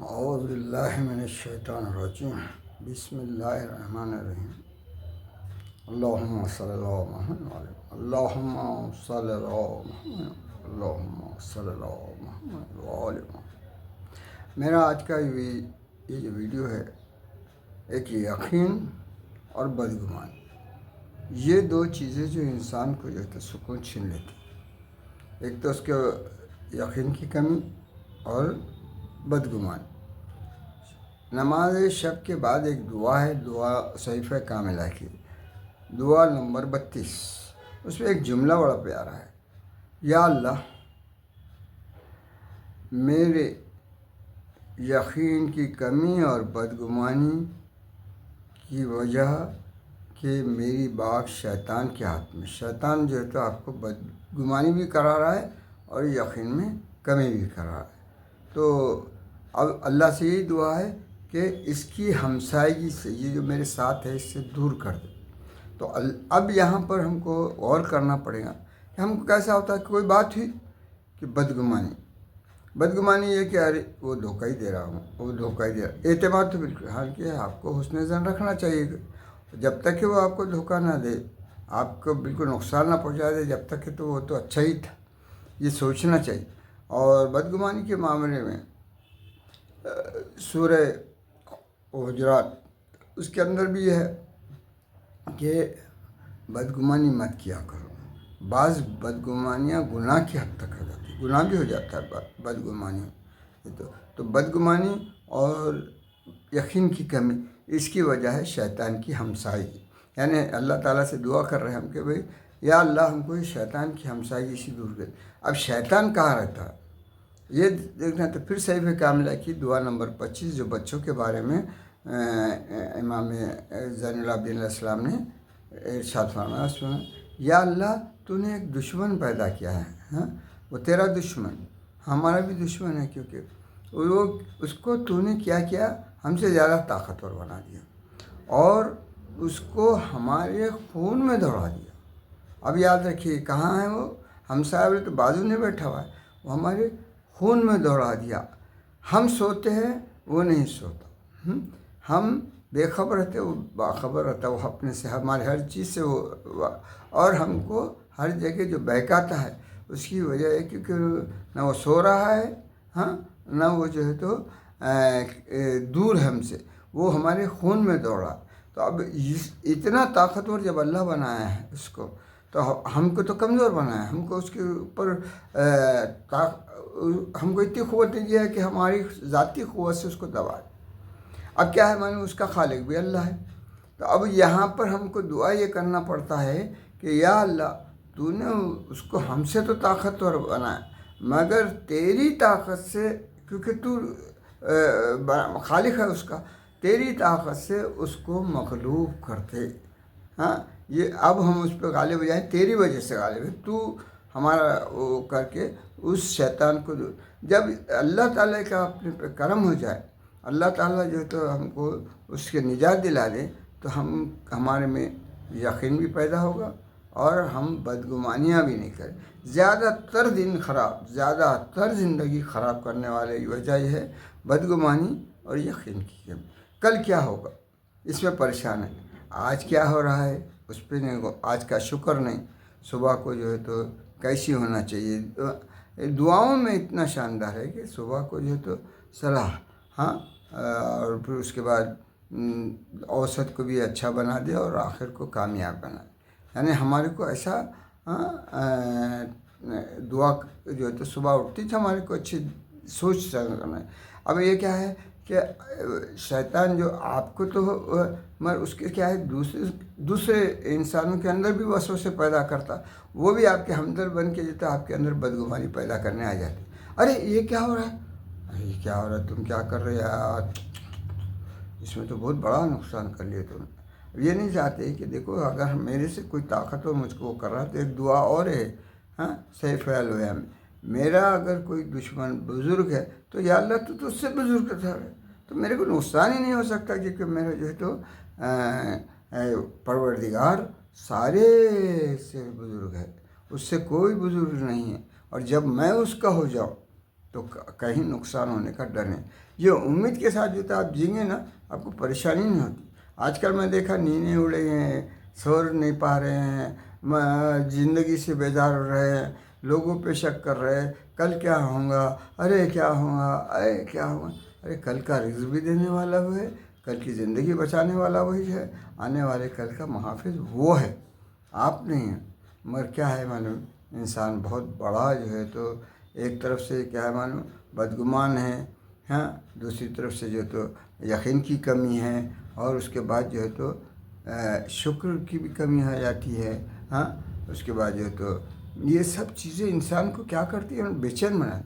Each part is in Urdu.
اعوذ باللہ من الشیطان الرجیم بسم اللہ الرحمن الرحیم اللہم صلی اللہ محمد اللہم صلی اللہ محمد اللہم صلی اللہ محمد وآل محمد۔ میرا آج کا یہ جو ویڈیو ہے، ایک یقین اور بدگمانی، یہ دو چیزیں جو انسان کو جو ہے سکون چھین لیتی۔ ایک تو اس کے یقین کی کمی اور بدگمانی۔ نماز شب کے بعد ایک دعا ہے، دعا صحیفہ کاملہ کی، دعا نمبر 32۔ اس میں ایک جملہ بڑا پیارا ہے، یا اللہ میرے یقین کی کمی اور بدگمانی کی وجہ کہ میری باغ شیطان کے ہاتھ میں، شیطان جو ہے تو آپ کو بدگمانی بھی کرا رہا ہے اور یقین میں کمی بھی کرا رہا ہے۔ تو اب اللہ سے یہی دعا ہے کہ اس کی ہمسائیگی سے، یہ جو میرے ساتھ ہے، اس سے دور کر دے۔ تو اب یہاں پر ہم کو غور کرنا پڑے گا کہ ہم کو کیسا ہوتا ہے کہ کوئی بات ہوئی کہ بدگمانی یہ کہ ارے وہ دھوکہ ہی دے رہا ہوں، وہ دھوکہ ہی دے رہا۔ اعتماد تو بالکل حالانکہ آپ کو حسن ظن رکھنا چاہیے، جب تک کہ وہ آپ کو دھوکہ نہ دے، آپ کو بالکل نقصان نہ پہنچا دے، جب تک کہ تو وہ تو اچھا ہی تھا، یہ سوچنا چاہیے۔ اور بدگمانی کے معاملے میں سورہ حجرات اس کے اندر بھی یہ ہے کہ بدگمانی مت کیا کرو۔ بعض بدگمانیاں گناہ کی حد تک ہو جاتی ہیں، گناہ بھی ہو جاتا ہے بدگمانی۔ تو بدگمانی اور یقین کی کمی، اس کی وجہ ہے شیطان کی ہمسائیگی۔ یعنی اللہ تعالیٰ سے دعا کر رہے ہیں ہم کہ بھئی یا اللہ ہم کو شیطان کی ہمسائیگی سے دور کر۔ اب شیطان کہاں رہتا ہے یہ دیکھنا، تو پھر صحیفہ کاملہ کی دعا نمبر 25 جو بچوں کے بارے میں امام زین العابدین علیہ السلام نے ارشاد فرمایا، اس میں یا اللہ تو نے ایک دشمن پیدا کیا ہے، وہ تیرا دشمن ہمارا بھی دشمن ہے، کیونکہ وہ اس کو تو نے کیا ہم سے زیادہ طاقتور بنا دیا اور اس کو ہمارے خون میں دوڑا دیا۔ اب یاد رکھیے کہاں ہے وہ، ہم صاحب تو بازو نہیں بیٹھا ہوا ہے، وہ ہمارے خون میں دوڑا دیا۔ ہم سوتے ہیں وہ نہیں سوتا، ہم بے خبر رہتے وہ باخبر رہتا، وہ اپنے سے ہمارے ہر چیز سے وہ، اور ہم کو ہر جگہ جو بہکاتا ہے اس کی وجہ ہے کیونکہ نہ وہ سو رہا ہے، نہ وہ جو ہے تو دور ہے ہم سے، وہ ہمارے خون میں دوڑا۔ تو اب اتنا طاقتور جب اللہ بنایا ہے اس کو، تو ہم کو تو کمزور بنایا ہے، ہم کو اس کے اوپر ہم کو اتنی قوت دی ہے کہ ہماری ذاتی قوت سے اس کو دبا دے۔ اب کیا ہے، مانو اس کا خالق بھی اللہ ہے۔ تو اب یہاں پر ہم کو دعا یہ کرنا پڑتا ہے کہ یا اللہ تو نے اس کو ہم سے تو طاقتور بنایا، مگر تیری طاقت سے، کیونکہ تو خالق ہے اس کا، تیری طاقت سے اس کو مغلوب کرتے۔ یہ اب ہم اس پہ غالب ہو جائیں، تیری وجہ سے غالب ہے، تو ہمارا وہ کر کے اس شیطان کو جب اللہ تعالیٰ کا اپنے پہ کرم ہو جائے، اللہ تعالیٰ جو تو ہم کو اس کے نجات دلا دے، تو ہمارے میں یقین بھی پیدا ہوگا اور ہم بدگمانیاں بھی نہیں کریں۔ زیادہ تر زندگی خراب کرنے والے وجہ یہ ہے بدگمانی اور یقین کی کمی۔ کل کیا ہوگا اس میں پریشان ہے، آج کیا ہو رہا ہے اس پہ نہیں، آج کا شکر نہیں، صبح کو جو ہے تو کیسی ہونا چاہیے۔ دعاؤں میں اتنا شاندار ہے کہ صبح کو جو ہے تو صلاح، اور پھر اس کے بعد اوسط کو بھی اچھا بنا دے اور آخر کو کامیاب بنا دے۔ یعنی ہمارے کو ایسا دعا جو ہے تو صبح اٹھتی تھی ہمارے کو اچھی سوچ کرنا ہے۔ اب یہ کیا ہے کہ شیطان جو آپ کو تو مگر اس کے کیا ہے دوسرے انسانوں کے اندر بھی وسوسے پیدا کرتا، وہ بھی آپ کے ہمدرد بن کے جاتا، آپ کے اندر بدگمانی پیدا کرنے آ جاتی۔ ارے یہ کیا ہو رہا ہے، ارے یہ کیا ہو رہا ہے، تم کیا کر رہے یار، اس میں تو بہت بڑا نقصان کر لیا تم۔ یہ نہیں چاہتے کہ دیکھو اگر میرے سے کوئی طاقت ہو مجھ کو وہ کر رہا ہے، تو ایک دعا اور ہے سیف الویا میں، میرا اگر کوئی دشمن بزرگ ہے تو یا اللہ تو اس سے بزرگ تھا، تو میرے کو نقصان ہی نہیں ہو سکتا، کیونکہ میرا جو ہے تو پروردگار سارے سے بزرگ ہے، اس سے کوئی بزرگ نہیں ہے۔ اور جب میں اس کا ہو جاؤں تو کہیں نقصان ہونے کا ڈر نہیں. یہ امید کے ساتھ جو تو آپ جئیں گے نا, آپ کو پریشانی نہیں ہوتی. آج کل میں دیکھا نیندیں اڑے ہیں, سو نہیں پا رہے ہیں, زندگی سے بیزار ہو رہے ہیں, لوگوں پہ شک کر رہے ہیں, کل کیا ہوگا, ارے کیا ہوگا, ارے کیا ہوگا. ارے کل کا رزق بھی دینے والا وہ ہے, کل کی زندگی بچانے والا وہی ہے, آنے والے کل کا محافظ وہ ہے, آپ نہیں ہیں. مگر کیا ہے معلوم, انسان بہت بڑا جو ہے تو ایک طرف سے کیا ہے معلوم بدگمان ہے, ہاں, دوسری طرف سے جو تو یقین کی کمی ہے, اور اس کے بعد جو ہے تو شکر کی بھی کمی ہو جاتی ہے, ہاں. اس کے بعد جو ہے تو یہ سب چیزیں انسان کو کیا کرتی ہیں, بے چین بنا.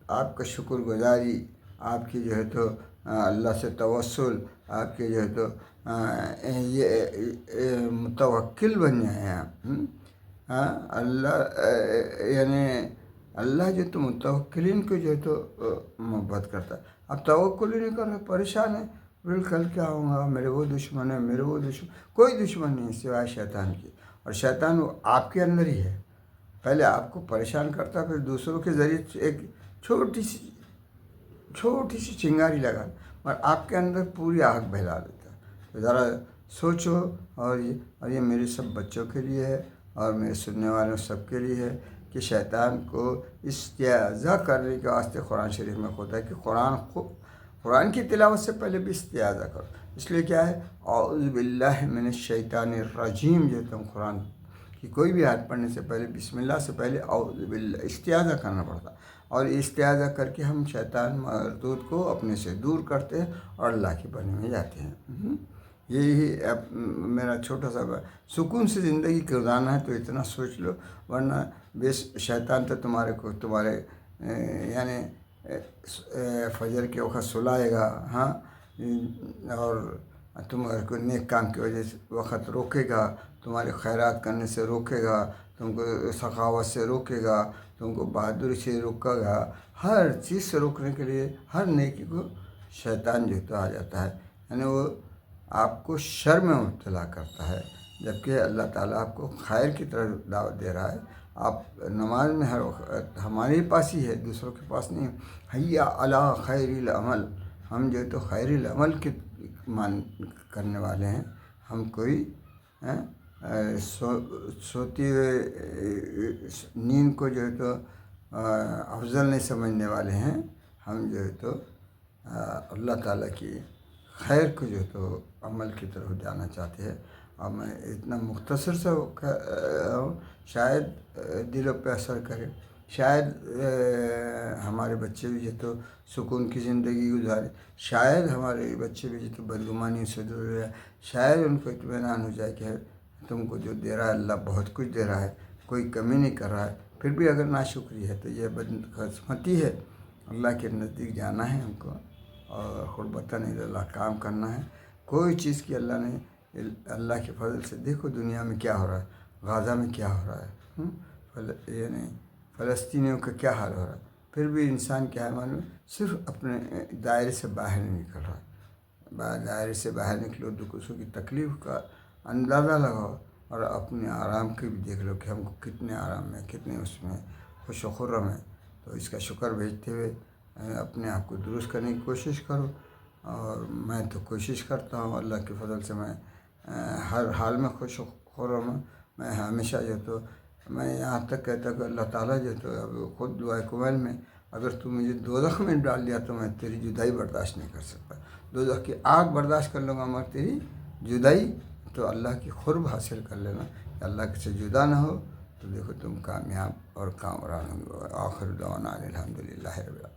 آپ کا شکر گزاری, آپ کی جو ہے تو اللہ سے توسل, آپ کے جو ہے تو یہ متوکل بن جائیں آپ. ہاں, اللہ یعنی اللہ جو تو متوکلین کو جو ہے تو محبت کرتا ہے. اب توکل ہی نہیں کر رہے, پریشان ہے, کل کیا ہوگا, میرے وہ دشمن ہے, میرے وہ دشمن. کوئی دشمن نہیں سوائے شیطان کی, اور شیطان وہ آپ کے اندر ہی ہے. پہلے آپ کو پریشان کرتا, پھر دوسروں کے ذریعے ایک چھوٹی سی چنگاری لگا, اور آپ کے اندر پوری آگ بہلا دیتا. تو ذرا سوچو, اور یہ میرے سب بچوں کے لیے ہے, اور میرے سننے والوں سب کے لیے ہے, کہ شیطان کو استعاذہ کرنے کے واسطے قرآن شریف میں ہوتا ہے کہ قرآن کی تلاوت سے پہلے بھی استعاذہ کرو. اس لیے کیا ہے, اعوذ باللہ من الشیطان الرجیم, جو تم قرآن کی کوئی بھی آیت پڑھنے سے پہلے بسم اللہ سے پہلے اعوذ باللہ استعاذہ کرنا پڑتا. اور استعاذہ کر کے ہم شیطان مردود کو اپنے سے دور کرتے ہیں, اور اللہ کی بنی میں جاتے ہیں. یہی میرا چھوٹا سا سکون سے زندگی گزارنا ہے تو اتنا سوچ لو, ورنہ شیطان تو تمہارے یعنی فجر کے وقت سلائے گا, ہاں, اور تمہارے کو نیک کام کی وجہ سے وقت روکے گا, تمہارے خیرات کرنے سے روکے گا, تم کو سخاوت سے روکے گا, تم کو بہادری سے روکے گا. ہر چیز سے روکنے کے لیے ہر نیکی کو شیطان جو تو آ جاتا ہے, یعنی وہ آپ کو شر میں مبتلا کرتا ہے, جبکہ اللہ تعالیٰ آپ کو خیر کی طرف دعوت دے رہا ہے. آپ نماز میں ہر وقت ہمارے پاس ہی ہے, دوسروں کے پاس نہیں. حیا علی خیر العمل, ہم جو تو خیر العمل کے کرنے والے ہیں. ہم کوئی سوتی ہوئے نیند کو جو ہے تو افضل نہیں سمجھنے والے ہیں. ہم جو ہے تو اللہ تعالیٰ کی خیر کو جو تو عمل کی طرف جانا چاہتے ہیں. اب میں اتنا مختصر سا شاید دلوں پہ اثر کرے, شاید ہمارے بچے بھی جو تو سکون کی زندگی گزارے, شاید ہمارے بچے بھی جو تو بدگمانی سے دور رہے, شاید ان کو اطمینان ہو جائے کہ تم کو جو دے رہا ہے اللہ بہت کچھ دے رہا ہے, کوئی کمی نہیں کر رہا ہے. پھر بھی اگر ناشکری ہے تو یہ بدقسمتی ہے. اللہ کے نزدیک جانا ہے ہم کو, اور قربتاً اللہ کام کرنا ہے. کوئی چیز کی اللہ نے, اللہ کے فضل سے دیکھو دنیا میں کیا ہو رہا ہے, غزہ میں کیا ہو رہا ہے, یعنی فلسطینیوں کا کیا حال ہو رہا ہے. پھر بھی انسان کیا ہے معلوم, صرف اپنے دائرے سے باہر نہیں نکل رہا ہے. دائرے سے باہر نکلو, دوسروں کی تکلیف کا اندازہ لگاؤ, اور اپنے آرام کے بھی دیکھ لو کہ ہم کو کتنے آرام میں, کتنے اس میں خوش و خرم ہے. تو اس کا شکر بھیجتے ہوئے اپنے آپ کو درست کرنے کی کوشش کرو. اور میں تو کوشش کرتا ہوں, اللہ کے فضل سے میں ہر حال میں خوش و خرم ہوں. میں ہمیشہ جو تو میں یہاں تک کہتا کہ اللہ تعالیٰ جو تو اب خود دعائے کمیل میں, اگر تو مجھے دوزخ میں ڈال دیا تو میں تیری جدائی برداشت نہیں کر سکتا. دوزخ کی آگ برداشت کر لوں گا, مگر تیری جدائی تو اللہ کی قرب حاصل کر لینا. اللہ سے جدا نہ ہو تو دیکھو تم کامیاب اور کامران ہوں گے. آخر دعوانا الحمدللہ رب العالمین.